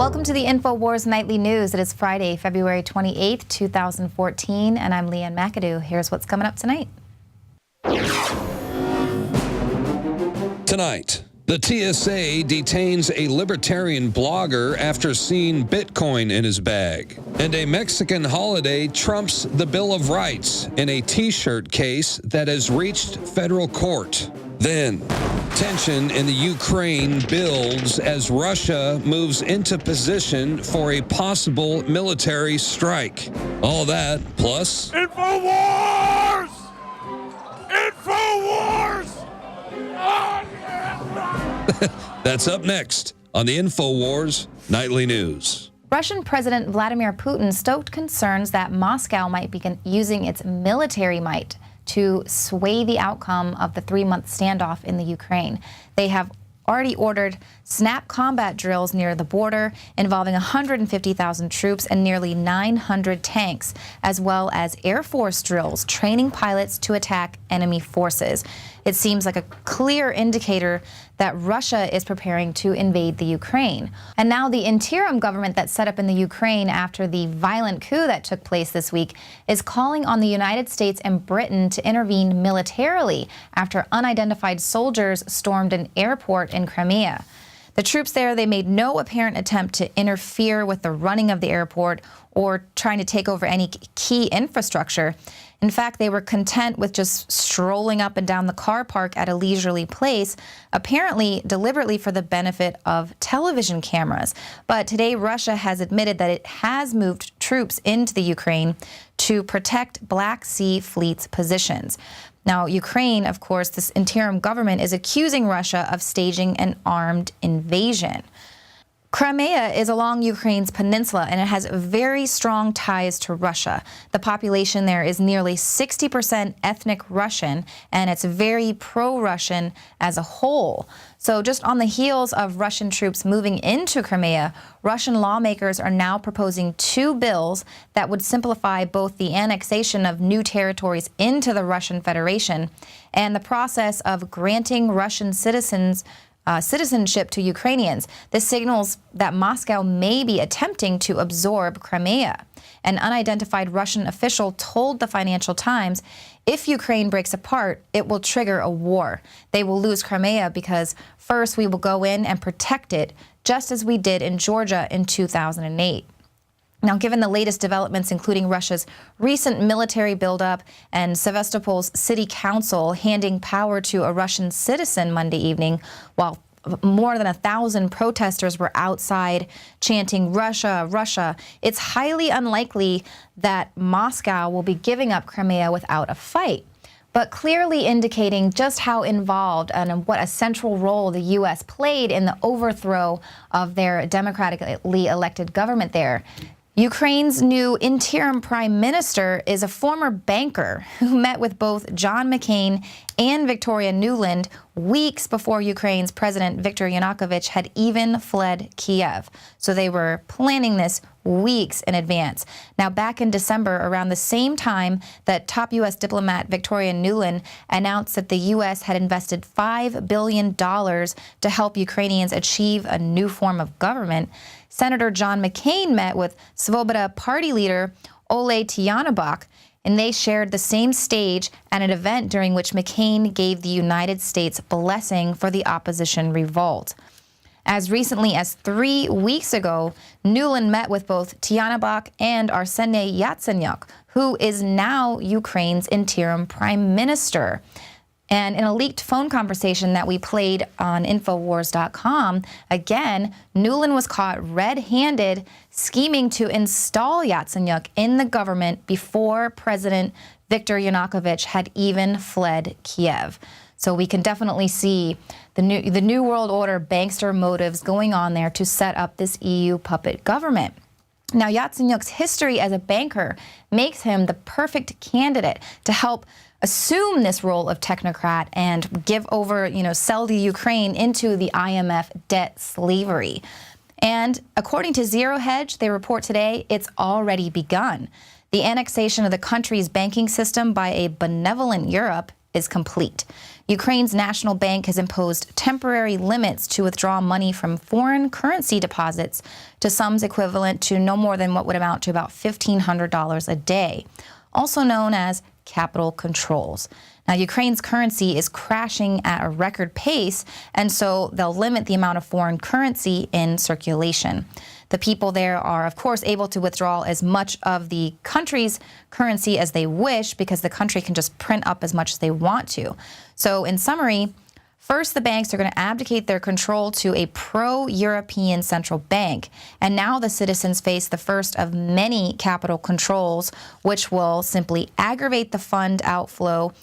Welcome to the InfoWars Nightly News. It is Friday, February 28th, 2014, and I'm Leanne McAdoo. Here's what's coming up tonight. Tonight, the TSA detains a libertarian blogger after seeing Bitcoin in his bag. And a Mexican holiday trumps the Bill of Rights in a T-shirt case that has reached federal court. Then, tension in the Ukraine builds as Russia moves into position for a possible military strike. All that, plus... InfoWars! InfoWars! That's up next on the InfoWars Nightly News. Russian President Vladimir Putin stoked concerns that Moscow might begin using its military might to sway the outcome of the 3-month standoff in the Ukraine. They have already ordered snap combat drills near the border involving 150,000 troops and nearly 900 tanks, as well as Air Force drills training pilots to attack enemy forces. It seems like a clear indicator that Russia is preparing to invade the Ukraine. And now the interim government that's set up in the Ukraine after the violent coup that took place this week is calling on the United States and Britain to intervene militarily after unidentified soldiers stormed an airport in Crimea. The troops there, they made no apparent attempt to interfere with the running of the airport or trying to take over any key infrastructure. In fact, they were content with just strolling up and down the car park at a leisurely pace, apparently deliberately for the benefit of television cameras. But today, Russia has admitted that it has moved troops into the Ukraine to protect Black Sea Fleet's positions. Now, Ukraine, of course, this interim government is accusing Russia of staging an armed invasion. Crimea is along Ukraine's peninsula, and it has very strong ties to Russia. The population there is nearly 60% ethnic Russian, and it's very pro-Russian as a whole. So just on the heels of Russian troops moving into Crimea, Russian lawmakers are now proposing 2 bills that would simplify both the annexation of new territories into the Russian Federation and the process of granting Russian citizenship to Ukrainians. This signals that Moscow may be attempting to absorb Crimea. An unidentified Russian official told the Financial Times, if Ukraine breaks apart, it will trigger a war. They will lose Crimea because first we will go in and protect it, just as we did in Georgia in 2008. Now, given the latest developments, including Russia's recent military buildup and Sevastopol's city council handing power to a Russian citizen Monday evening, while more than 1,000 protesters were outside chanting Russia, Russia, it's highly unlikely that Moscow will be giving up Crimea without a fight, but clearly indicating just how involved and what a central role the U.S. played in the overthrow of their democratically elected government there. Ukraine's new interim prime minister is a former banker who met with both John McCain and Victoria Nuland weeks before Ukraine's President Viktor Yanukovych had even fled Kiev. So they were planning this weeks in advance. Now, back in December, around the same time that top U.S. diplomat Victoria Nuland announced that the U.S. had invested $5 billion to help Ukrainians achieve a new form of government, Senator John McCain met with Svoboda party leader Ole Tyanibok, and they shared the same stage at an event during which McCain gave the United States blessing for the opposition revolt. As recently as 3 weeks ago, Nuland met with both Tyanibok and Arseniy Yatsenyuk, who is now Ukraine's interim prime minister. And in a leaked phone conversation that we played on Infowars.com, again, Nuland was caught red-handed scheming to install Yatsenyuk in the government before President Viktor Yanukovych had even fled Kiev. So we can definitely see the New World Order bankster motives going on there to set up this EU puppet government. Now, Yatsenyuk's history as a banker makes him the perfect candidate to help assume this role of technocrat and give over, sell the Ukraine into the IMF debt slavery. And according to Zero Hedge, they report today it's already begun. The annexation of the country's banking system by a benevolent Europe is complete. Ukraine's national bank has imposed temporary limits to withdraw money from foreign currency deposits to sums equivalent to no more than what would amount to about $1,500 a day, also known as capital controls. Now, Ukraine's currency is crashing at a record pace, and so they'll limit the amount of foreign currency in circulation. The people there are, of course, able to withdraw as much of the country's currency as they wish because the country can just print up as much as they want to. So in summary, first, the banks are going to abdicate their control to a pro-European central bank. And now the citizens face the first of many capital controls, which will simply aggravate the fund outflow.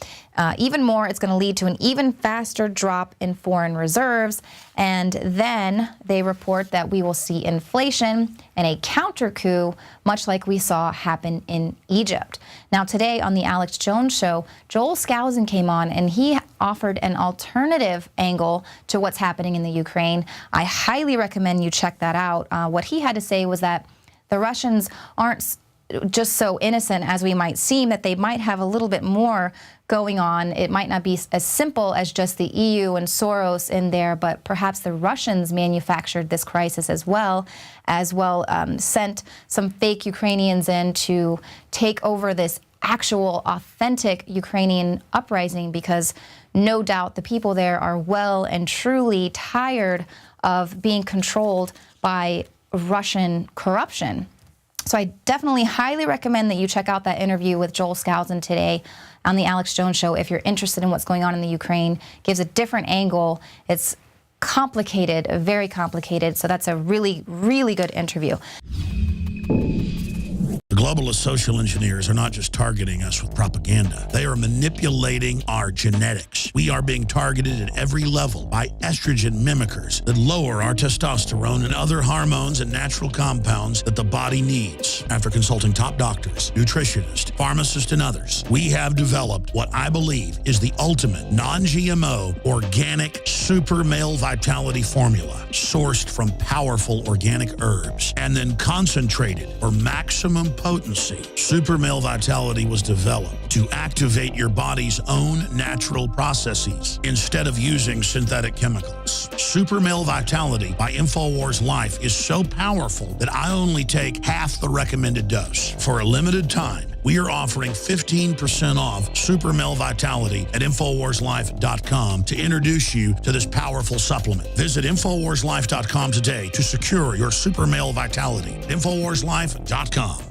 Even more, it's going to lead to an even faster drop in foreign reserves. And then they report that we will see inflation and a counter coup, much like we saw happen in Egypt. Now, today on the Alex Jones Show, Joel Skousen came on and he offered an alternative angle to what's happening in the Ukraine. I highly recommend you check that out. What he had to say was that the Russians aren't just so innocent as we might seem, that they might have a little bit more going on. It might not be as simple as just the EU and Soros in there, but perhaps the Russians manufactured this crisis as well sent some fake Ukrainians in to take over this actual authentic Ukrainian uprising, because no doubt the people there are well and truly tired of being controlled by Russian corruption. So I definitely highly recommend that you check out that interview with Joel Skousen today on the Alex Jones Show if you're interested in what's going on in the Ukraine. Gives a different angle. It's complicated, very complicated. So that's a really, really good interview. The globalist social engineers are not just targeting us with propaganda. They are manipulating our genetics. We are being targeted at every level by estrogen mimickers that lower our testosterone and other hormones and natural compounds that the body needs. After consulting top doctors, nutritionists, pharmacists, and others, we have developed what I believe is the ultimate non-GMO organic super male vitality formula, sourced from powerful organic herbs and then concentrated for maximum potency. Super Male Vitality was developed to activate your body's own natural processes instead of using synthetic chemicals. Super Male Vitality by InfoWars Life is so powerful that I only take half the recommended dose. For a limited time, we are offering 15% off Super Male Vitality at InfoWarsLife.com to introduce you to this powerful supplement. Visit InfoWarsLife.com today to secure your Super Male Vitality. InfoWarsLife.com.